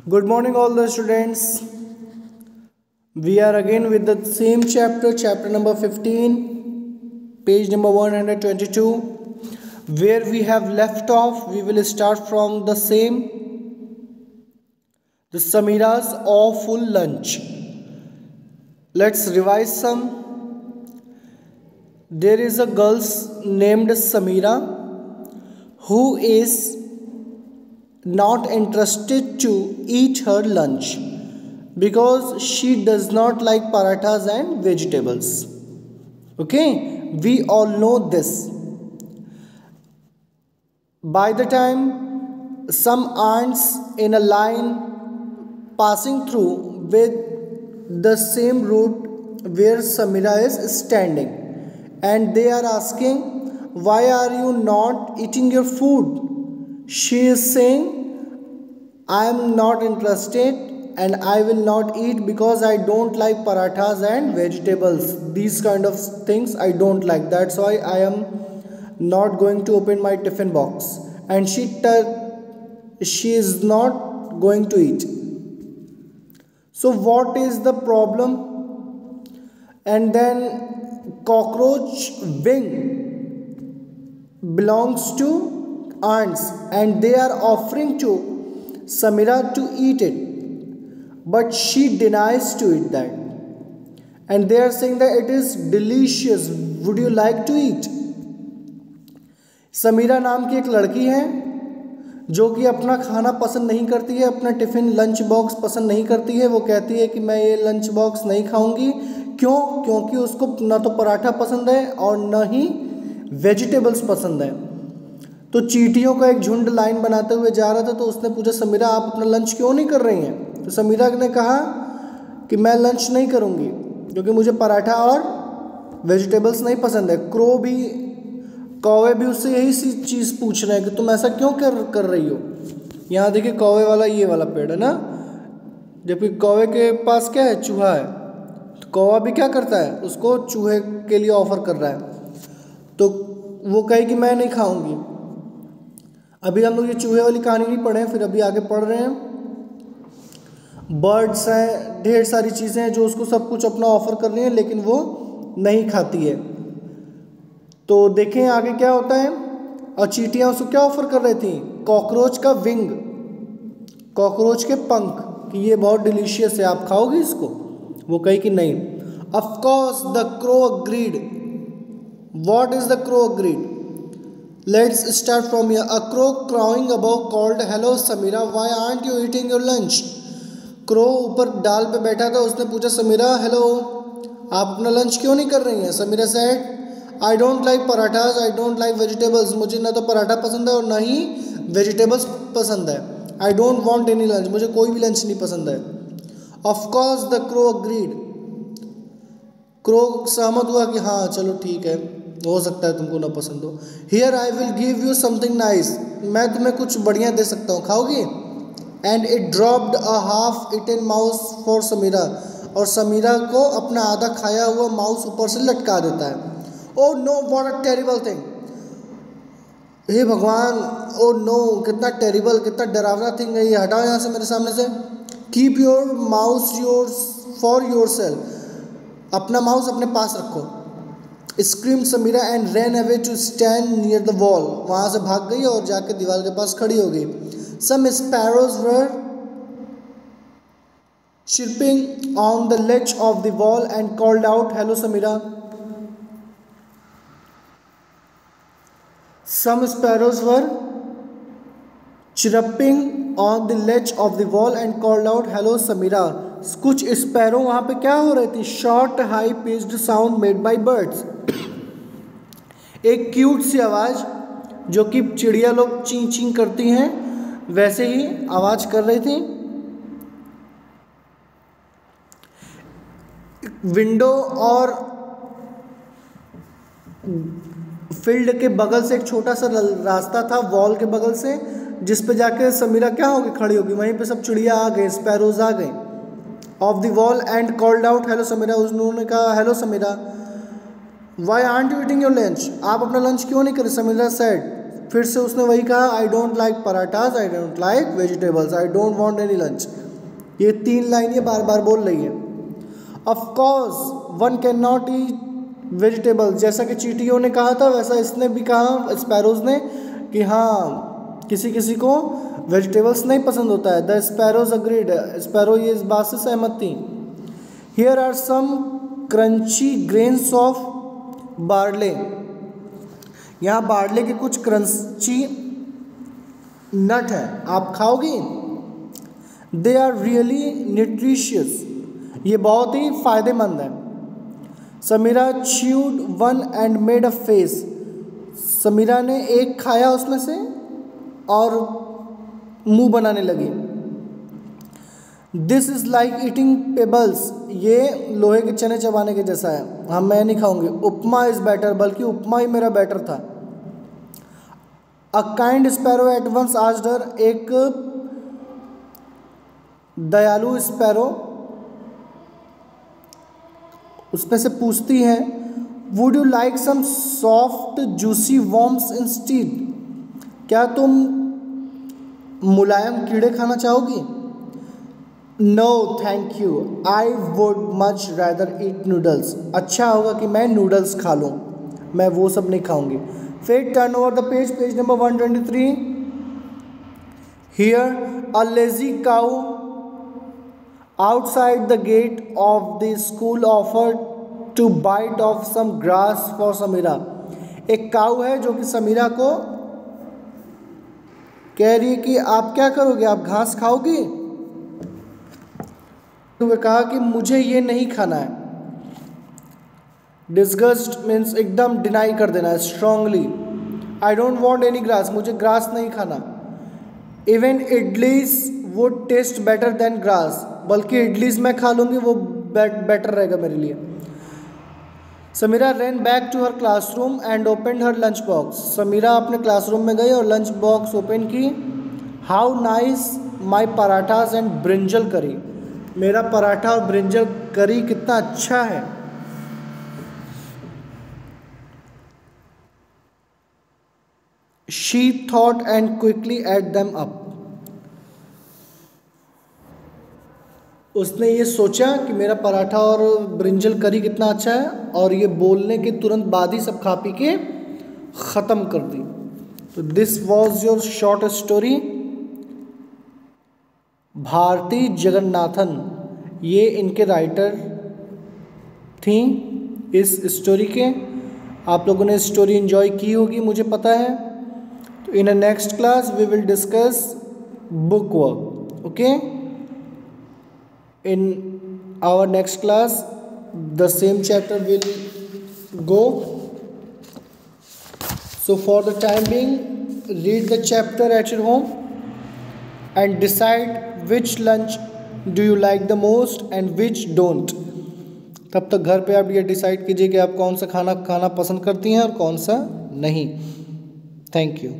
Good morning, all the students. We are again with the same chapter, chapter number 15, page number 122. Where we have left off, we will start from the same, the Samira's awful lunch. Let's revise some. There is a girl named Samira who is not interested to eat her lunch because she does not like parathas and vegetables. Okay, we all know this. By the time some ants in a line passing through with the same route where Samira is standing, and they are asking, why are you not eating your food? She is saying, I am not interested and I will not eat because I don't like parathas and vegetables. These kind of things I don't like. That's why I am not going to open my tiffin box. And she is not going to eat. So what is the problem? And then cockroach wing belongs to ants and they are offering to Samira to eat it, but she denies to eat that, and they are saying that it is delicious, would you like to eat? Samira नाम की एक लड़की है जो कि अपना खाना पसंद नहीं करती है, अपना टिफ़िन लंच बॉक्स पसंद नहीं करती है। वो कहती है कि मैं ये लंच बॉक्स नहीं खाऊंगी। क्यों? क्योंकि उसको ना तो पराठा पसंद है और ना ही वेजिटेबल्स पसंद है। तो चींटियों का एक झुंड लाइन बनाते हुए जा रहा था, तो उसने पूछा, समीरा आप अपना लंच क्यों नहीं कर रही हैं? तो समीरा ने कहा कि मैं लंच नहीं करूँगी क्योंकि मुझे पराठा और वेजिटेबल्स नहीं पसंद है। कौवे भी उससे यही सी चीज़ पूछ रहे हैं कि तुम ऐसा क्यों कर रही हो। यहाँ देखिए कौवे वाला ये वाला पेड़ है ना, जबकि कौवे के पास क्या है? चूहा है। तो कौवा भी क्या करता है? उसको चूहे के लिए ऑफ़र कर रहा है। तो वो कहे कि मैं नहीं खाऊंगी। अभी हम लोग ये चूहे वाली कहानी नहीं पढ़े हैं, फिर अभी आगे पढ़ रहे हैं। बर्ड्स हैं, ढेर सारी चीज़ें हैं जो उसको सब कुछ अपना ऑफ़र कर रही हैं, लेकिन वो नहीं खाती है। तो देखें आगे क्या होता है। और चींटियाँ उसको क्या ऑफ़र कर रही थी? कॉकरोच का विंग, कॉकरोच के पंख, कि ये बहुत डिलीशियस है, आप खाओगे इसको? वो कही कि नहीं। Of course the crow agreed. What is the crow agreed? Let's start from here. A crow crowing above called, "Hello, Samira. Why aren't you eating your lunch?" Crow ऊपर डाल पे बैठा था, उसने पूछा, समीरा हेलो, आप अपना लंच क्यों नहीं कर रही हैं? Samira said, I don't like parathas, I don't like vegetables. मुझे ना तो पराठा पसंद है और ना ही वेजिटेबल्स पसंद है। I don't want any lunch, मुझे कोई भी लंच नहीं पसंद है। Of course the crow agreed. Crow सहमत हुआ कि हाँ चलो ठीक है, हो सकता है तुमको ना पसंद हो। Here I will give you something nice. मैं तुम्हें कुछ बढ़िया दे सकता हूँ, खाओगी? And it dropped a half eaten mouse for Sameera. और समीरा को अपना आधा खाया हुआ माउस ऊपर से लटका देता है। Oh no, what a terrible thing. हे भगवान, ओ नो, कितना टेरिबल, कितना डरावना थिंग है ये। हटाओ यहाँ से, मेरे सामने से। Keep your mouse for yourself. अपना माउस अपने पास रखो। Scream Samira and ran away to stand near the wall. वहाँ से भाग गई और जाके दीवार के पास खड़ी हो गई। Some sparrows were chirping on the ledge of the wall and called out, "Hello, Samira." Some sparrows were chirping on the ledge of the wall and called out, "Hello, Samira." कुछ स्पैरो वहाँ पे क्या हो रही थी? Short high pitched sound made by birds. एक cute सी आवाज़ जो कि चिड़िया लोग चीं चीं करती हैं, वैसे ही आवाज़ कर रही थी। विंडो और फील्ड के बगल से एक छोटा सा रास्ता था, वॉल के बगल से, जिस पे जाके समीरा क्या होगी? खड़ी होगी। वहीं पे सब चिड़िया आ गए, स्पैरोज आ गए। Off the wall and called out, hello Samira. उन्होंने कहा, hello Samira, why aren't you eating your lunch? आप अपना लंच क्यों नहीं करें? समीरा सेड, फिर से उसने वही कहा, आई don't like parathas, I don't like vegetables, I don't want any lunch. ये 3 लाइन ये बार बार बोल रही है। Of course one can not eat vegetables, जैसा कि चींटियों ने कहा था वैसा इसने भी कहा, स्पैरोज ने, कि हाँ किसी किसी को वेजिटेबल्स नहीं पसंद होता है। द स्पैरोज अग्रीड, स्पैरो ये इस बात से सहमत थी। Here are some crunchy grains of barley, यहाँ बार्ले के कुछ क्रंची नट है, आप खाओगी? दे आर रियली न्यूट्रिशियस, ये बहुत ही फायदेमंद है। Samira chewed one and made a face, Samira ने एक खाया उसमें से और मुंह बनाने लगी। This is like eating pebbles, ये लोहे के चने चबाने के जैसा है, हाँ मैं नहीं खाऊंगी। उपमा इज़ बेटर, बल्कि उपमा ही मेरा बेटर था। A kind sparrow at once asked her, एक दयालु स्पैरो उसमें से पूछती है, would you like some soft juicy worms instead, क्या तुम मुलायम कीड़े खाना चाहोगी? No thank you, I would much rather eat noodles, अच्छा होगा कि मैं नूडल्स खा लूँ, मैं वो सब नहीं खाऊंगी। फिर turn over the page, page number 123। Here a lazy cow outside the gate of the school offered to bite off some grass for Samira, एक काऊ है जो कि समीरा को कह रही है कि आप क्या करोगे, आप घास खाओगी? तो वे कहा कि मुझे ये नहीं खाना है। डिस्गस्ट मीन्स एकदम डिनाई कर देना है, strongly. I don't want any grass, मुझे ग्रास नहीं खाना। Even idlis would taste better than grass, बल्कि इडलीज मैं खा लूँगी, वो बेटर रहेगा मेरे लिए। Sameera ran back to her classroom and open her lunch box, Sameera अपने क्लासरूम में गई और लंच बॉक्स ओपन की। How nice my parathas and brinjal curry, मेरा पराठा और ब्रिंजल करी कितना अच्छा है। She thought and quickly at them up, उसने ये सोचा कि मेरा पराठा और ब्रिंजल करी कितना अच्छा है, और ये बोलने के तुरंत बाद ही सब खा पी के ख़त्म कर दी। तो this was your short story. Bharati Jagannathan ये इनके राइटर थी इस स्टोरी के। आप लोगों ने स्टोरी एंजॉय की होगी मुझे पता है। तो in a next class we will discuss book work, okay. In our next class, the same chapter will go. So for the time being, read the chapter at your home and decide which lunch do you like the most and which don't. तब तक घर पे आप ये decide कीजिए कि आप कौन सा खाना खाना पसंद करती हैं और कौन सा नहीं। Thank you.